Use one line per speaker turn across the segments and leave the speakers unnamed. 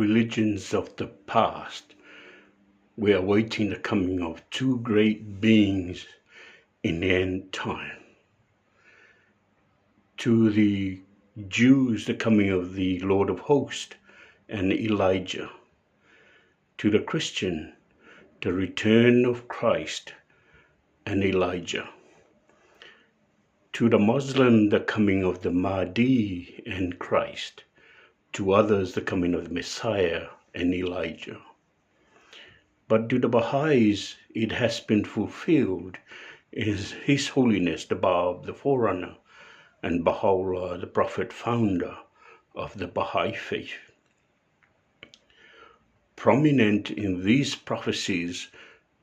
religions of the past were awaiting the coming of two great beings in the end time. To the Jews, the coming of the Lord of Hosts and Elijah. To the Christian, the return of Christ and Elijah. To the Muslim, the coming of the Mahdi and Christ. To others, the coming of the Messiah and Elijah. But to the Baha'is, it has been fulfilled in His Holiness the Bab, the forerunner, and Baha'u'llah, the prophet founder of the Baha'i faith. Prominent in these prophecies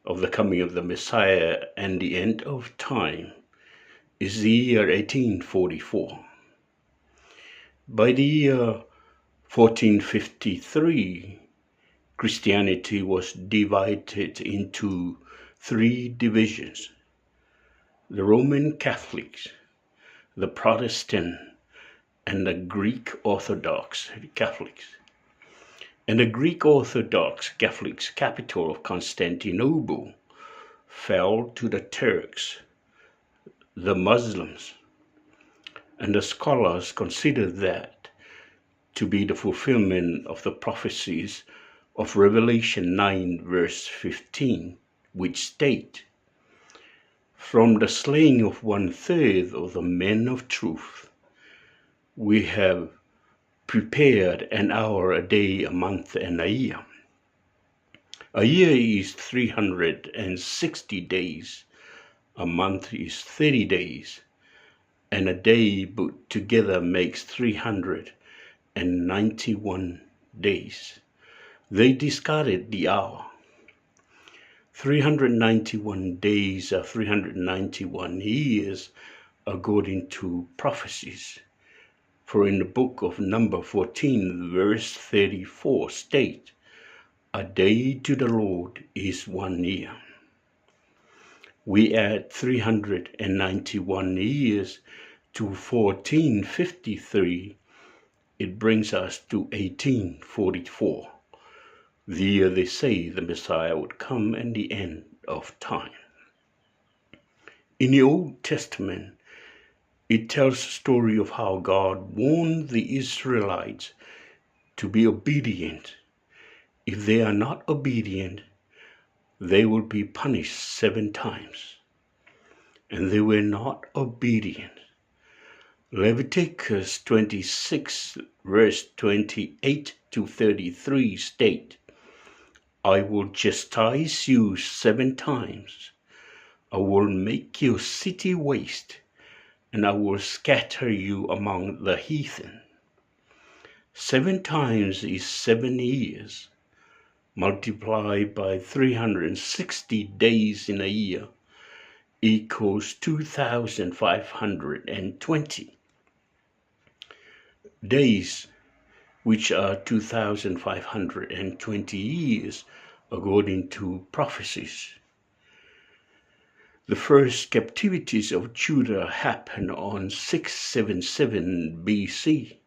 of the coming of the Messiah and the end of time is the year 1844. By the year 1453, Christianity was divided into three divisions: the Roman Catholics, the Protestant, and the Greek Orthodox Catholics. And the Greek Orthodox Catholics' capital of Constantinople fell to the Turks, the Muslims, and the scholars consider that to be the fulfillment of the prophecies of Revelation 9 verse 15, which state, "From the slaying of 1/3 of the men of truth, we have prepared an hour, a day, a month, and a year." A year is 360 days, a month is 30 days, and a day put together makes 391 days. They discarded the hour. 391 days are 391 years according to prophecies. For in the book of Number 14, verse 34 state, "A day to the Lord is 1 year." We add 391 years to 1453. It brings us to 1844, the year they say the Messiah would come and the end of time. In the Old Testament, it tells the story of how God warned the Israelites to be obedient. If they are not obedient, they will be punished 7 times. And they were not obedient. Leviticus 26 verse 28 to 33 state, "I will chastise you 7 times. I will make your city waste, and I will scatter you among the heathen." 7 times is 7 years, multiplied by 360 days in a year equals 2,520 days, which are 2,520 years according to prophecies. The first captivities of Judah happened on 677 BC.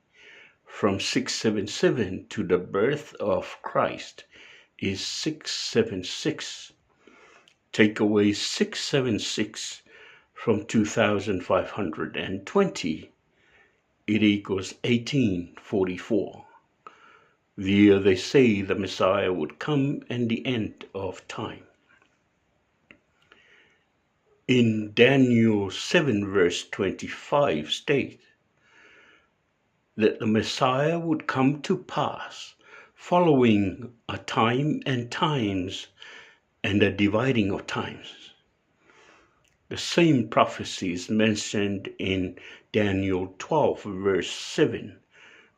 From 677 to the birth of Christ is 676. Take away 676 from 2,520, it equals 1844, the year they say the Messiah would come and the end of time. In Daniel 7 verse 25 state that the Messiah would come to pass following a time and times and a dividing of times. The same prophecy is mentioned in Daniel 12 verse 7,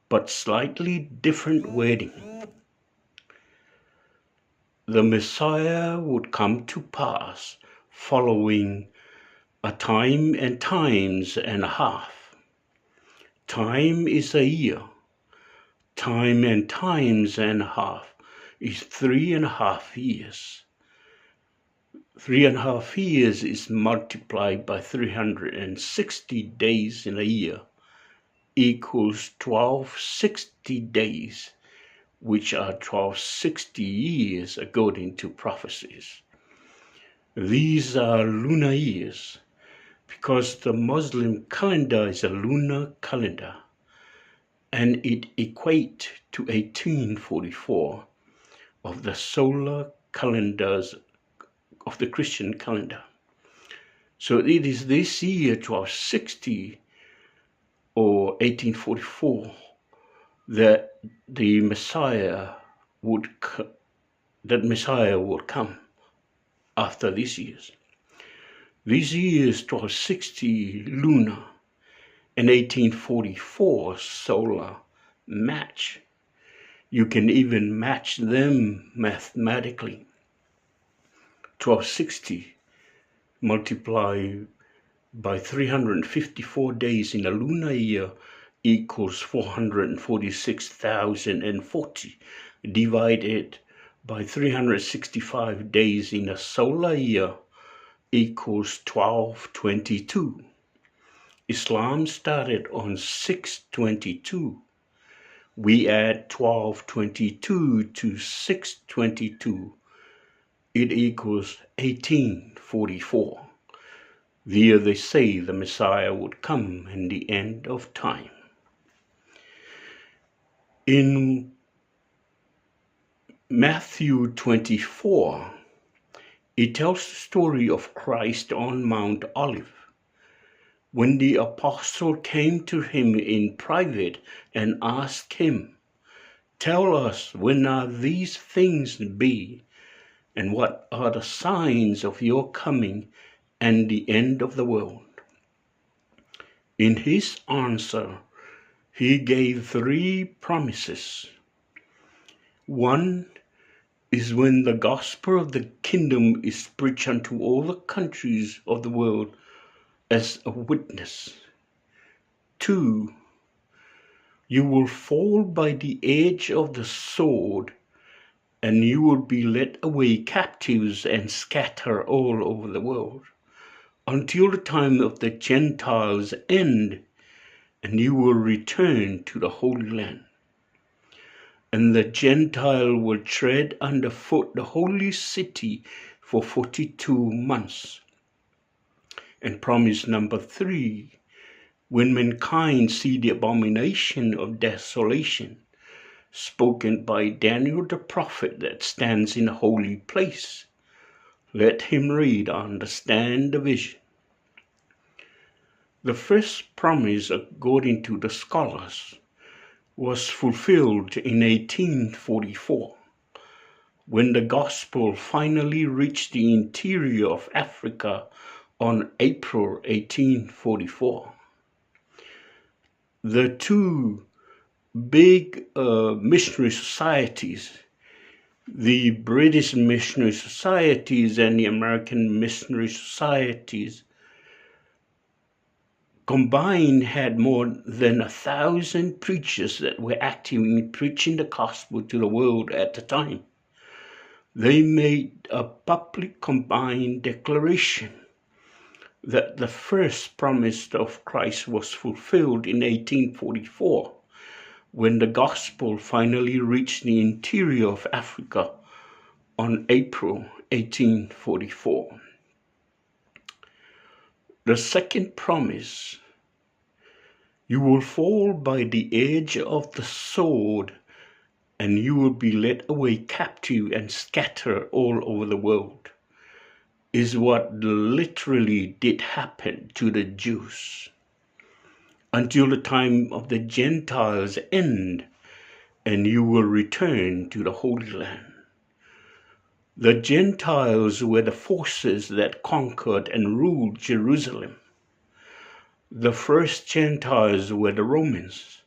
but slightly different wording. The Messiah would come to pass following a time and times and a half. Time is a year. Time and times and a half is 3.5 years. 3.5 years is multiplied by 360 days in a year equals 1260 days, which are 1260 years according to prophecies. These are lunar years because the Muslim calendar is a lunar calendar, and it equates to 1844 of the solar calendars of the Christian calendar. So it is this year, 1260 or 1844, that the Messiah would come after these years. These years, 1260 lunar and 1844 solar match. You can even match them mathematically. 1260 multiplied by 354 days in a lunar year equals 446,040, divided by 365 days in a solar year equals 1222. Islam started on 622. We add 1222 to 622. It equals 1844. The year they say the Messiah would come in the end of time. In Matthew 24, it tells the story of Christ on Mount Olive. When the apostle came to him in private and asked him, "Tell us, when are these things be, and what are the signs of your coming and the end of the world?" In his answer, he gave 3 promises. One is when the gospel of the kingdom is preached unto all the countries of the world as a witness. 2, you will fall by the edge of the sword, and you will be led away captives and scatter all over the world until the time of the Gentiles end, and you will return to the Holy Land. And the Gentile will tread underfoot the holy city for 42 months. And promise number 3, when mankind see the abomination of desolation, spoken by Daniel the prophet that stands in a holy place, let him read, understand the vision. The first promise, according to the scholars, was fulfilled in 1844, when the gospel finally reached the interior of Africa on April 1844. The 2 big missionary societies, the British missionary societies and the American missionary societies, combined had more than 1,000 preachers that were actively preaching the gospel to the world at the time. They made a public combined declaration that the first promise of Christ was fulfilled in 1844, when the gospel finally reached the interior of Africa on April 1844. The second promise, you will fall by the edge of the sword, and you will be led away captive and scatter all over the world, is what literally did happen to the Jews until the time of the Gentiles end, and you will return to the Holy Land. The Gentiles were the forces that conquered and ruled Jerusalem. The first Gentiles were the Romans,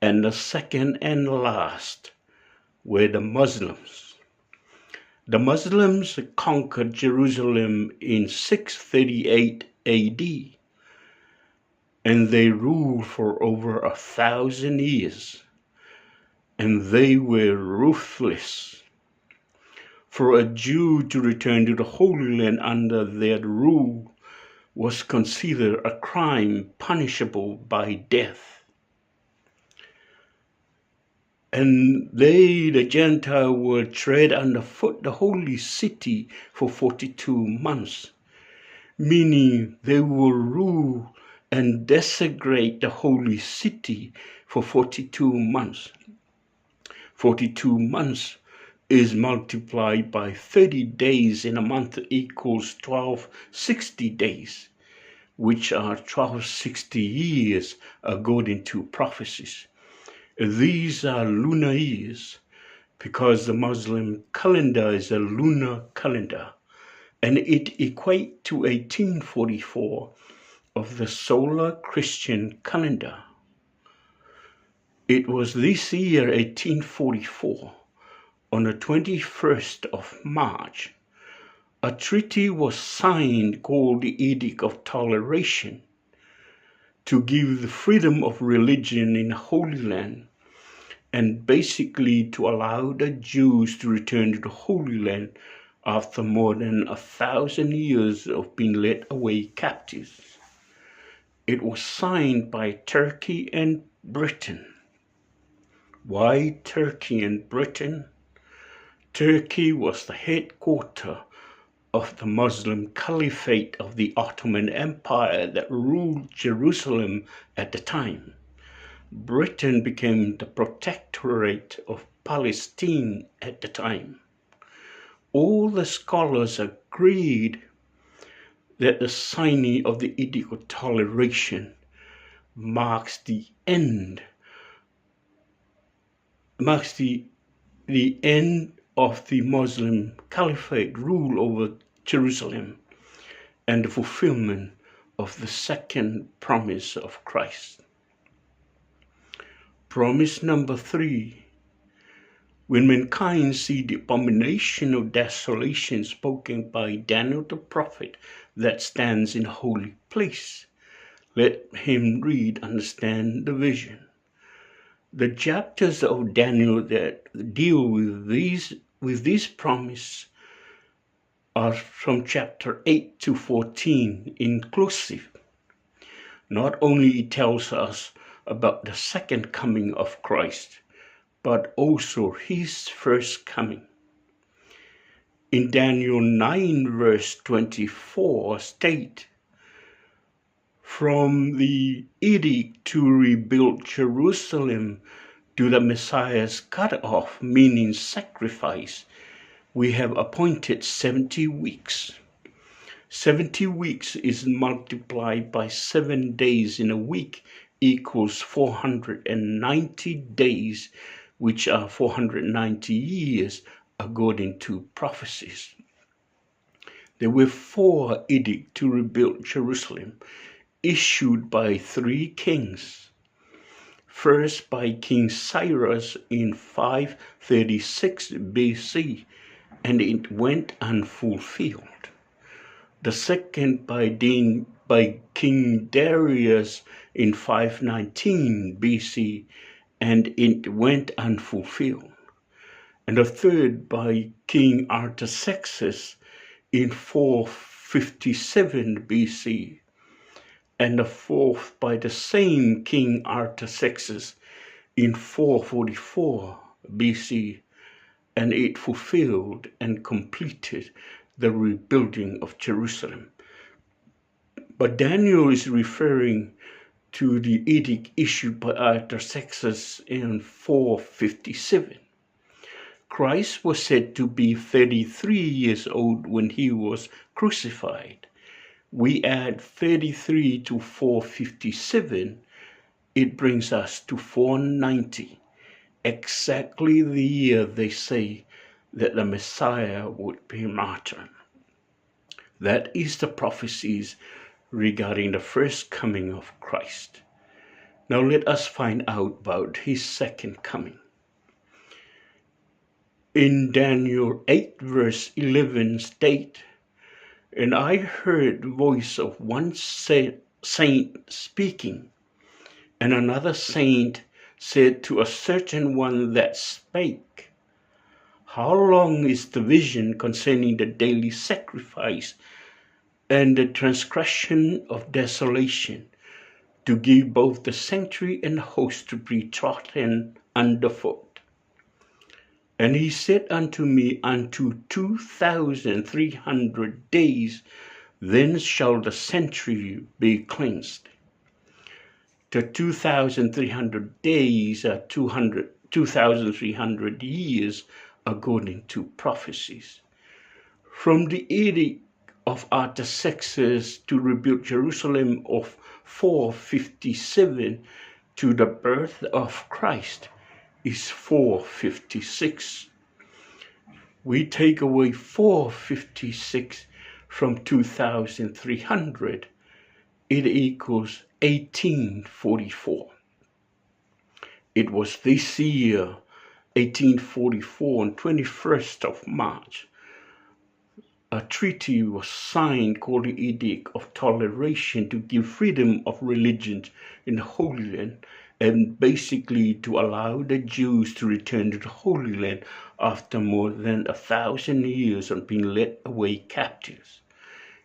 and the second and last were the Muslims. The Muslims conquered Jerusalem in 638 AD, and they ruled for over 1,000 years, and they were ruthless. For a Jew to return to the Holy Land under their rule was considered a crime punishable by death. And they, the Gentile, will tread underfoot the holy city for 42 months, meaning they will rule and desecrate the holy city for 42 months. 42 months is multiplied by 30 days in a month equals 1260 days, which are 1260 years according to prophecies. These are lunar years because the Muslim calendar is a lunar calendar, and it equates to 1844 of the solar Christian calendar. It was this year, 1844, on the 21st of March, a treaty was signed called the Edict of Toleration to give the freedom of religion in the Holy Land and basically to allow the Jews to return to the Holy Land after more than 1,000 years of being led away captives. It was signed by Turkey and Britain. Why Turkey and Britain? Turkey was the headquarters of the Muslim Caliphate of the Ottoman Empire that ruled Jerusalem at the time. Britain became the protectorate of Palestine at the time. All the scholars agreed that the signing of the Edict of Toleration marks the end of the Muslim Caliphate rule over Jerusalem and the fulfillment of the second promise of Christ. Promise number 3. When mankind see the abomination of desolation spoken by Daniel the prophet that stands in a holy place, let him read, understand the vision. The chapters of Daniel that deal with this promise are from chapter 8 to 14 inclusive. Not only it tells us about the second coming of Christ, but also his first coming. In Daniel 9 verse 24 state, from the edict to rebuild Jerusalem to the Messiah's cut off, meaning sacrifice, we have appointed 70 weeks. 70 weeks is multiplied by 7 days in a week equals 490 days, which are 490 years according to prophecies. There were 4 edicts to rebuild Jerusalem, issued by 3 kings. First by King Cyrus in 536 BC, and it went unfulfilled. The second by King Darius in 519 BC, and it went unfulfilled. And the third by King Artaxerxes in 457 BC, and the fourth by the same King Artaxerxes in 444 BC, and it fulfilled and completed the rebuilding of Jerusalem. But Daniel is referring to the edict issued by Artaxerxes in 457. Christ was said to be 33 years old when he was crucified. We add 33 to 457, it brings us to 490, exactly the year they say that the Messiah would be martyred. That is the prophecies regarding the first coming of Christ. Now let us find out about his second coming. In Daniel 8 verse 11 state, and I heard the voice of one saint speaking, and another saint said to a certain one that spake, how long is the vision concerning the daily sacrifice and the transgression of desolation, to give both the sanctuary and the host to be trodden underfoot? And he said unto me, unto 2,300 days, then shall the century be cleansed. The 2,300 days are 2,300 years according to prophecies. From the edict of Artaxerxes to rebuild Jerusalem of 457 to the birth of Christ is 456. We take away 456 from 2,300, it equals 1844. It was this year, 1844, on 21st of March, a treaty was signed called the Edict of Toleration to give freedom of religion in the Holy Land and basically to allow the Jews to return to the Holy Land after more than 1,000 years of being led away captives.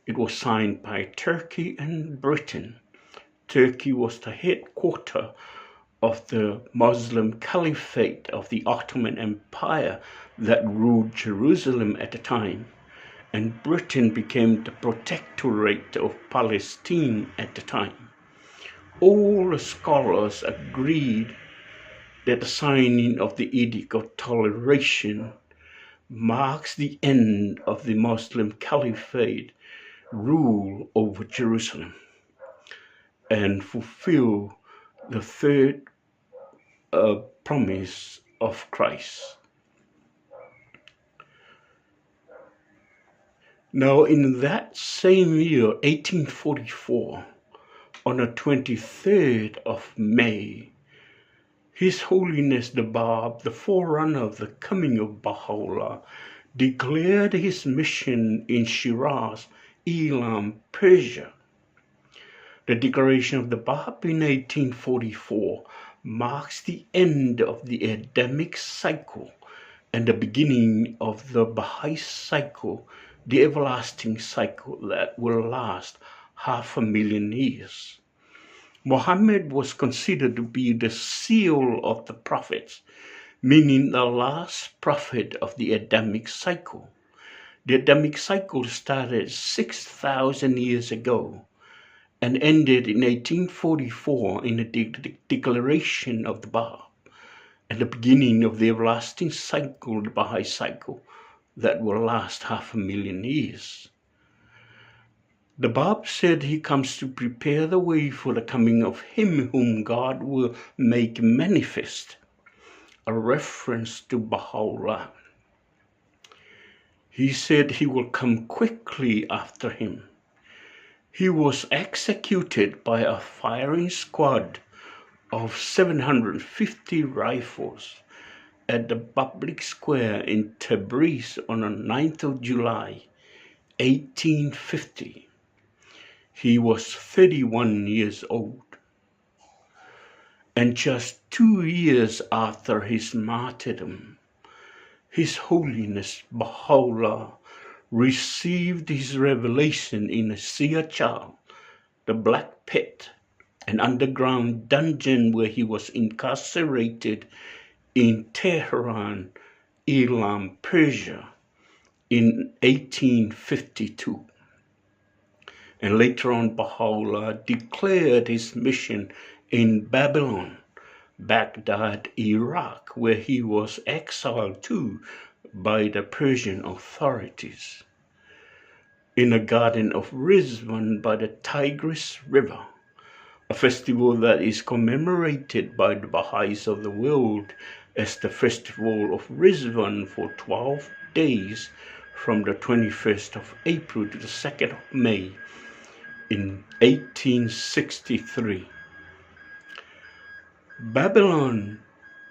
It was signed by Turkey and Britain. Turkey was the headquarters of the Muslim Caliphate of the Ottoman Empire that ruled Jerusalem at the time, and Britain became the protectorate of Palestine at the time. All the scholars agreed that the signing of the Edict of Toleration marks the end of the Muslim Caliphate rule over Jerusalem and fulfill the third promise of Christ. Now, in that same year, 1844, on the 23rd of May, His Holiness the Bab, the forerunner of the coming of Baha'u'llah, declared his mission in Shiraz, Elam, Persia. The declaration of the Bab in 1844 marks the end of the Adamic cycle and the beginning of the Baha'i cycle, the everlasting cycle that will last 500,000 years. Muhammad was considered to be the seal of the prophets, meaning the last prophet of the Adamic cycle. The Adamic cycle started 6,000 years ago and ended in 1844 in the declaration of the Bab, and the beginning of the everlasting cycle, the Baha'i cycle, that will last 500,000 years. The Bab said he comes to prepare the way for the coming of him whom God will make manifest, a reference to Baha'u'llah. He said he will come quickly after him. He was executed by a firing squad of 750 rifles at the public square in Tabriz on the 9th of July, 1850. He was 31 years old. And just 2 years after his martyrdom, His Holiness Baha'u'llah received his revelation in a Siyachal, the Black Pit, an underground dungeon where he was incarcerated in Tehran, Elam, Persia, in 1852. And later on, Baha'u'llah declared his mission in Babylon, Baghdad, Iraq, where he was exiled to by the Persian authorities, in a garden of Rizwan by the Tigris River, a festival that is commemorated by the Baha'is of the world as the Festival of Rizwan for 12 days from the 21st of April to the 2nd of May in 1863. Babylon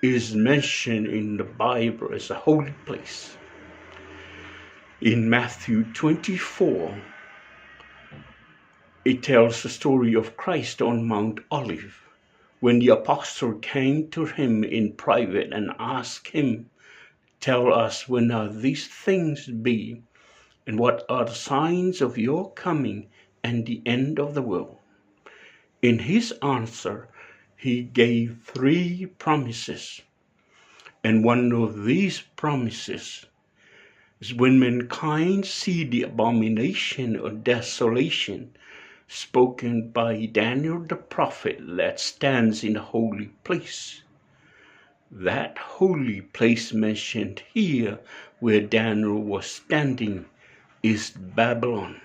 is mentioned in the Bible as a holy place. In Matthew 24, it tells the story of Christ on Mount Olive, when the apostle came to him in private and asked him, "Tell us, when are these things be, and what are the signs of your coming and the end of the world?" In his answer, he gave 3 promises. And one of these promises is when mankind see the abomination of desolation spoken by Daniel the prophet that stands in the holy place. That holy place mentioned here where Daniel was standing is Babylon.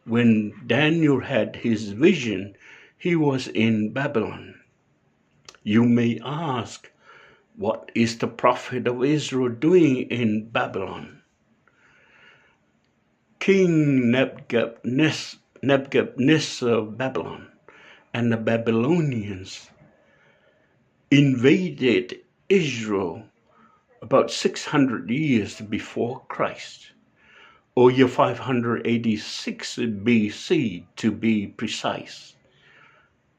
When Daniel had his vision, he was in Babylon. You may ask, what is the prophet of Israel doing in Babylon? King Nebuchadnezzar of Babylon and the Babylonians invaded Israel about 600 years before Christ, or year 586 BC to be precise.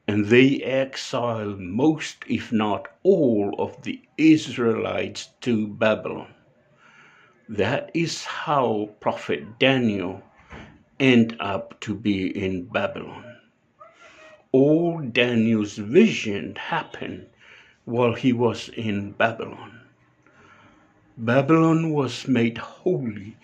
And they exiled most, if not all, of the Israelites to Babylon. That is how Prophet Daniel ended up to be in Babylon. All Daniel's vision happened while he was in Babylon. Babylon was made holy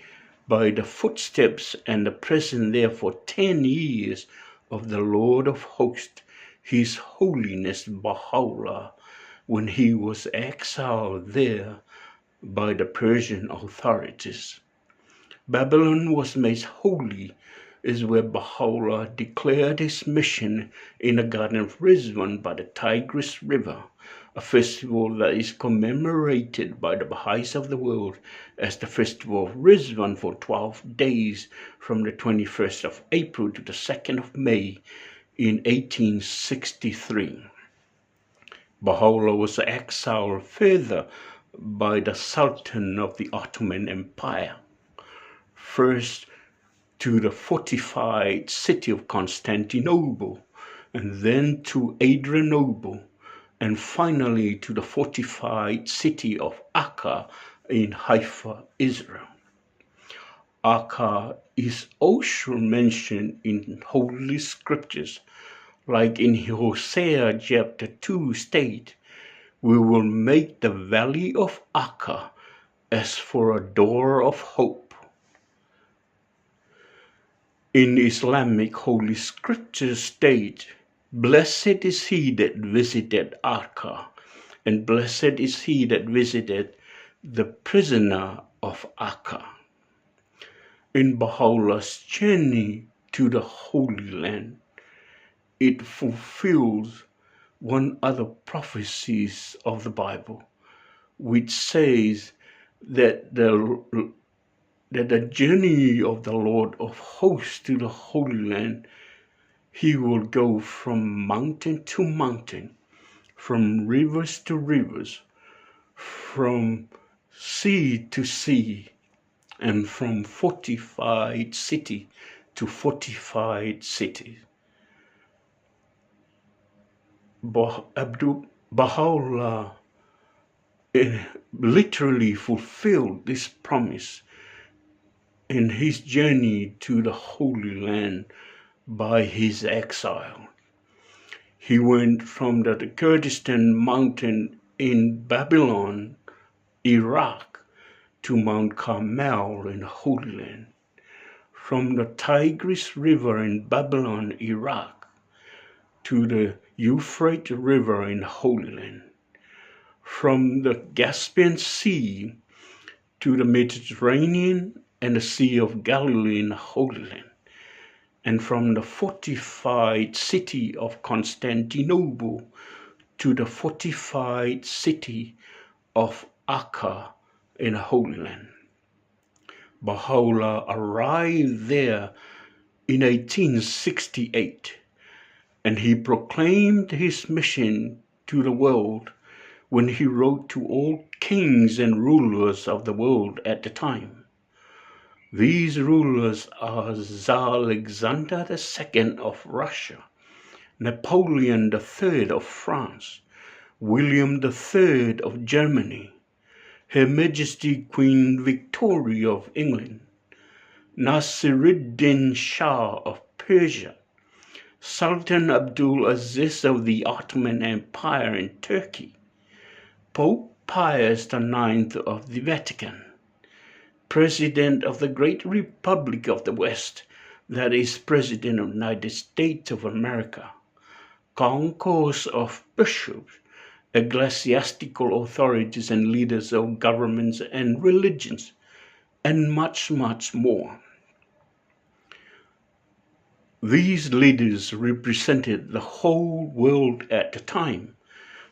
by the footsteps and the presence there for 10 years of the Lord of hosts, His Holiness Baha'u'llah, when he was exiled there by the Persian authorities. Babylon was made holy is where Baha'u'llah declared his mission in the Garden of Rizwan by the Tigris River, a festival that is commemorated by the Baha'is of the world as the Festival of Rizwan for 12 days from the 21st of April to the 2nd of May in 1863. Baha'u'llah was exiled further by the Sultan of the Ottoman Empire, first to the fortified city of Constantinople, and then to Adrianople, and finally to the fortified city of Akka in Haifa, Israel. Akka is also mentioned in Holy Scriptures, like in Hosea chapter 2 state, we will make the valley of Akka as for a door of hope. In Islamic Holy Scriptures state, blessed is he that visited Akka, and blessed is he that visited the prisoner of Akka. In Baha'u'llah's journey to the Holy Land, it fulfills one other prophecies of the Bible, which says that the journey of the Lord of hosts to the Holy Land, he will go from mountain to mountain, from rivers to rivers, from sea to sea, and from fortified city to fortified city. Baha'u'llah literally fulfilled this promise in his journey to the Holy Land by his exile. He went from the Kurdistan mountain in Babylon, Iraq, to Mount Carmel in the Holy Land, from the Tigris River in Babylon, Iraq, to the Euphrates River in the Holy Land, from the Caspian Sea to the Mediterranean and the Sea of Galilee in the Holy Land, and from the fortified city of Constantinople to the fortified city of Akka in the Holy Land. Baha'u'llah arrived there in 1868, and he proclaimed his mission to the world when he wrote to all kings and rulers of the world at the time. These rulers are Tsar Alexander II of Russia, Napoleon III of France, William III of Germany, Her Majesty Queen Victoria of England, Nasiruddin Shah of Persia, Sultan Abdul Aziz of the Ottoman Empire in Turkey, Pope Pius IX of the Vatican, President of the Great Republic of the West, that is, President of the United States of America, concourse of bishops, ecclesiastical authorities and leaders of governments and religions, and much, much more. These leaders represented the whole world at the time,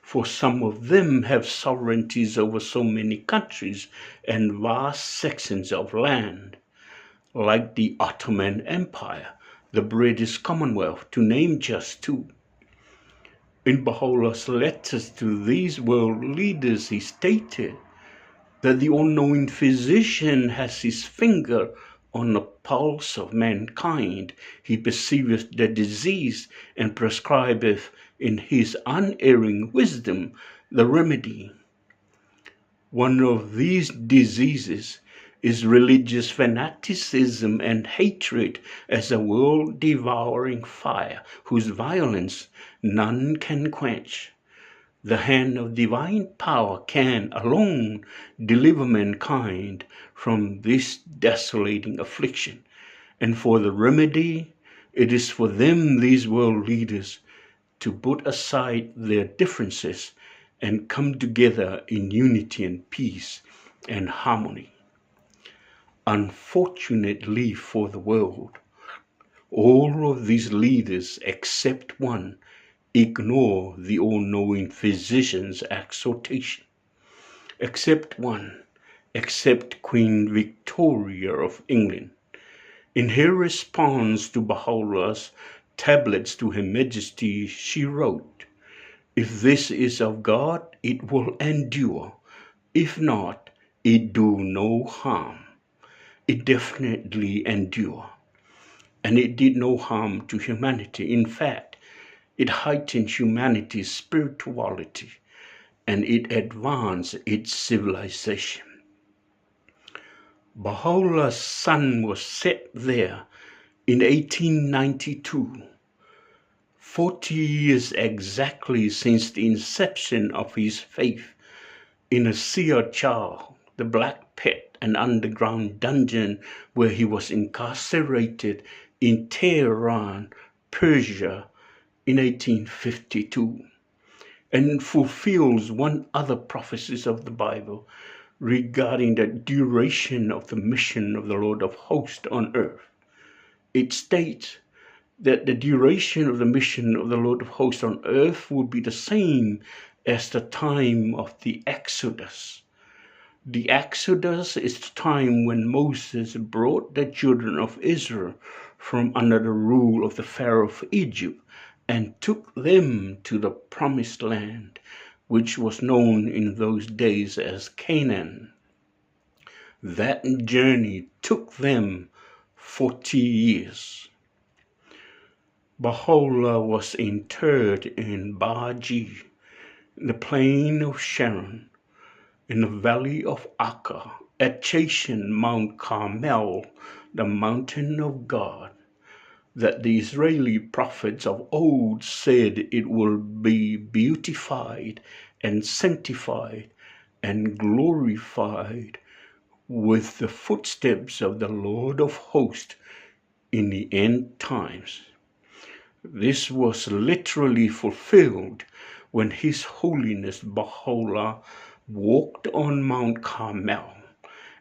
for some of them have sovereignties over so many countries and vast sections of land, like the Ottoman Empire, the British Commonwealth, to name just two. In Baha'u'llah's letters to these world leaders, he stated that the all-knowing physician has his finger on the pulse of mankind. He perceiveth the disease and prescribeth in his unerring wisdom the remedy. One of these diseases is religious fanaticism and hatred as a world-devouring fire, whose violence none can quench. The hand of divine power can alone deliver mankind from this desolating affliction. And for the remedy, it is for them, these world leaders, to put aside their differences and come together in unity and peace and harmony. Unfortunately for the world, all of these leaders except one ignore the all-knowing physician's exhortation. Except one, except Queen Victoria of England. In her response to Baha'u'llah's tablets to Her Majesty, she wrote, "If this is of God, it will endure. If not, it do no harm." It definitely endure. And it did no harm to humanity. In fact, it heightened humanity's spirituality, and it advanced its civilization. Baha'u'llah's sun was set there in 1892, 40 years exactly since the inception of his faith, in a seer child, the Black Pit, an underground dungeon where he was incarcerated in Tehran, Persia, in 1852, and fulfills one other prophecies of the Bible regarding the duration of the mission of the Lord of Hosts on earth. It states that the duration of the mission of the Lord of Hosts on earth would be the same as the time of the Exodus. The Exodus is the time when Moses brought the children of Israel from under the rule of the Pharaoh of Egypt and took them to the promised land, which was known in those days as Canaan. That journey took them 40 years. Baha'u'llah was interred in Baji, the plain of Sharon, in the valley of Akka, at Chashan, Mount Carmel, the mountain of God, that the Israeli prophets of old said it will be beautified and sanctified and glorified with the footsteps of the Lord of Hosts in the end times. This was literally fulfilled when His Holiness Baha'u'llah walked on Mount Carmel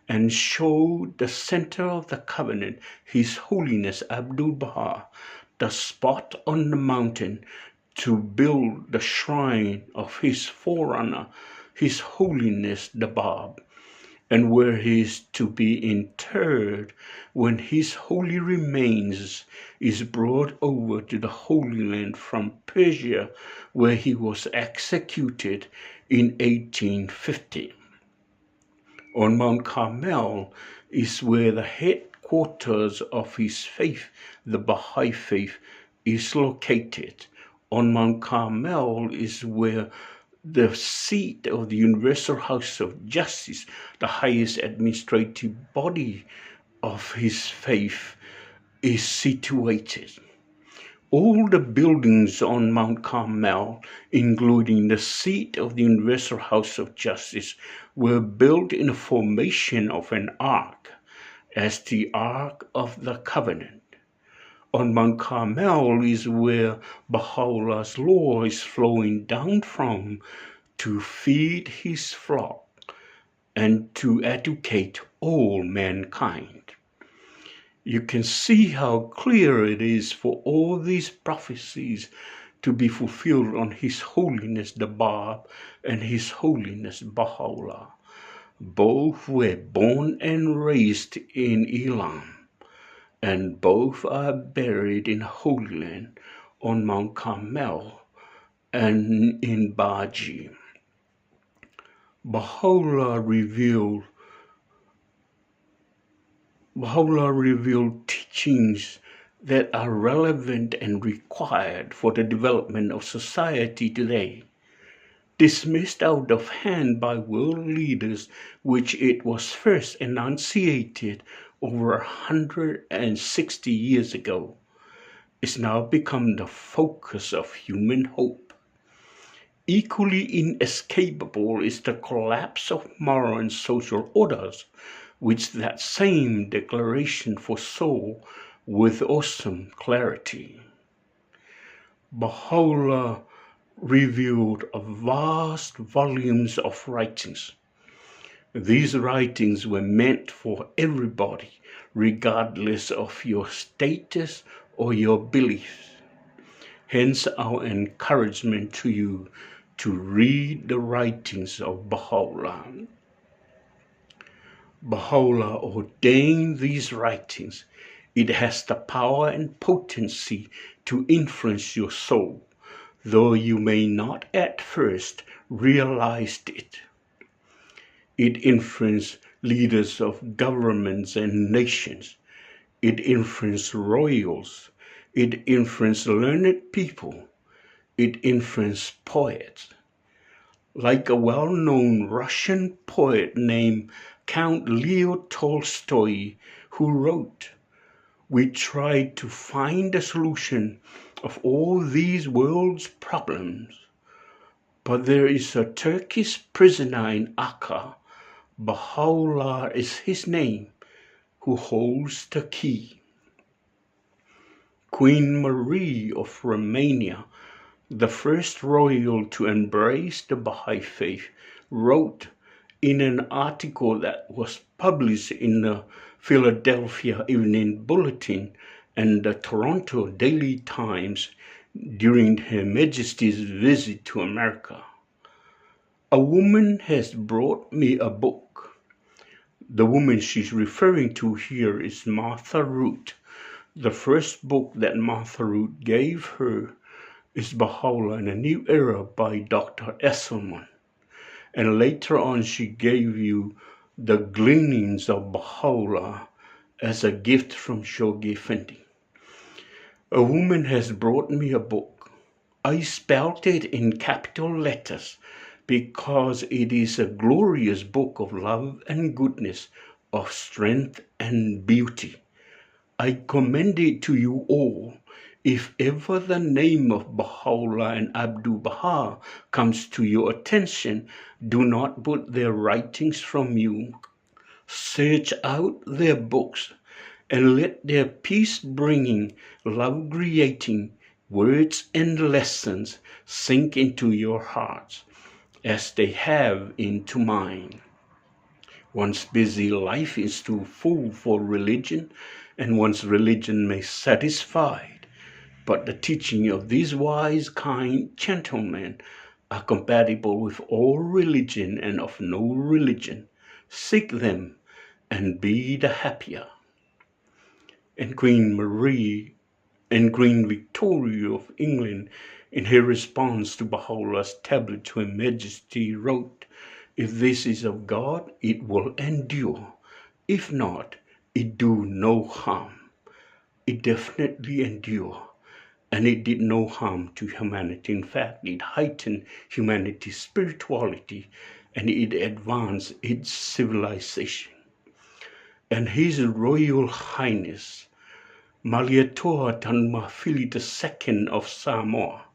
and showed the center of the covenant, His Holiness Abdu'l-Baha, the spot on the mountain to build the shrine of his forerunner, His Holiness the Bab, and where he is to be interred when his holy remains is brought over to the Holy Land from Persia, where he was executed in 1850. On Mount Carmel is where the headquarters of his faith, the Baha'i faith, is located. On Mount Carmel is where the seat of the Universal House of Justice, the highest administrative body of his faith, is situated. All the buildings on Mount Carmel, including the seat of the Universal House of Justice, were built in the formation of an ark, as the Ark of the Covenant. On Mount Carmel is where Baha'u'llah's law is flowing down from to feed his flock and to educate all mankind. You can see how clear it is for all these prophecies to be fulfilled on His Holiness the Bab and His Holiness Baha'u'llah. Both were born and raised in Elam, and both are buried in Holy Land on Mount Carmel and in Baji. Baha'u'llah revealed teachings that are relevant and required for the development of society today, dismissed out of hand by world leaders, which it was first enunciated over 160 years ago, is now become the focus of human hope. Equally inescapable is the collapse of moral and social orders, which that same declaration foresaw with awesome clarity. Baha'u'llah revealed vast volumes of writings. These writings were meant for everybody, regardless of your status or your beliefs. Hence our encouragement to you to read the writings of Baha'u'llah. Baha'u'llah ordained these writings. It has the power and potency to influence your soul, though you may not at first realize it. It influenced leaders of governments and nations. It influenced royals. It influenced learned people. It influenced poets. Like a well-known Russian poet named Count Leo Tolstoy, who wrote, "We tried to find a solution of all these world's problems, but there is a Turkish prisoner in Akka, Baha'u'llah is his name, who holds the key." Queen Marie of Romania, the first royal to embrace the Baha'i faith, wrote in an article that was published in the Philadelphia Evening Bulletin and the Toronto Daily Times during Her Majesty's visit to America. "A woman has brought me a book." The woman she's referring to here is Martha Root. The first book that Martha Root gave her is Baha'u'llah in a New Era by Dr. Esselman. And later on she gave you the Gleanings of Baha'u'llah as a gift from Shoghi Effendi. "A woman has brought me a book. I spelled it in capital letters because it is a glorious book of love and goodness, of strength and beauty. I commend it to you all. If ever the name of Baha'u'llah and Abdul Baha comes to your attention, do not put their writings from you. Search out their books and let their peace-bringing, love-creating words and lessons sink into your hearts, as they have into mine. One's busy life is too full for religion, and one's religion may satisfy. But the teaching of these wise, kind gentlemen are compatible with all religion and of no religion. Seek them and be the happier." And Queen Victoria of England, in her response to Baha'u'llah's tablet to Her Majesty, wrote, "If this is of God, it will endure. If not, it do no harm." It definitely endure. And it did no harm to humanity. In fact, it heightened humanity's spirituality and it advanced its civilization. And His Royal Highness, Malietoa Tanmafili II of Samoa,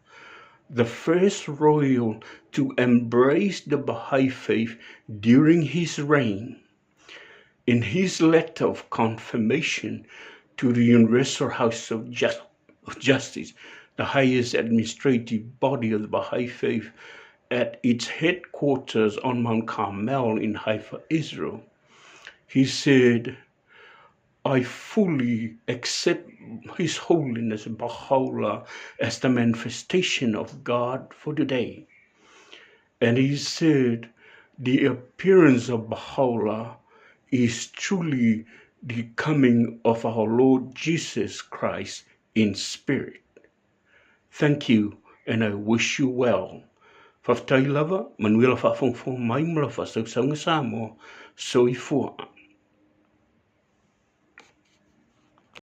the first royal to embrace the Baha'i faith during his reign. In his letter of confirmation to the Universal House of Justice, the highest administrative body of the Baha'i faith, at its headquarters on Mount Carmel in Haifa, Israel, he said, I fully accept His Holiness Baha'u'llah as the manifestation of God for today. And he said, the appearance of Baha'u'llah is truly the coming of our Lord Jesus Christ in spirit. Thank you, and I wish you well. Faftai lava, manuela fa fong fong mai mla fa sau sau ngasamo, so ifua.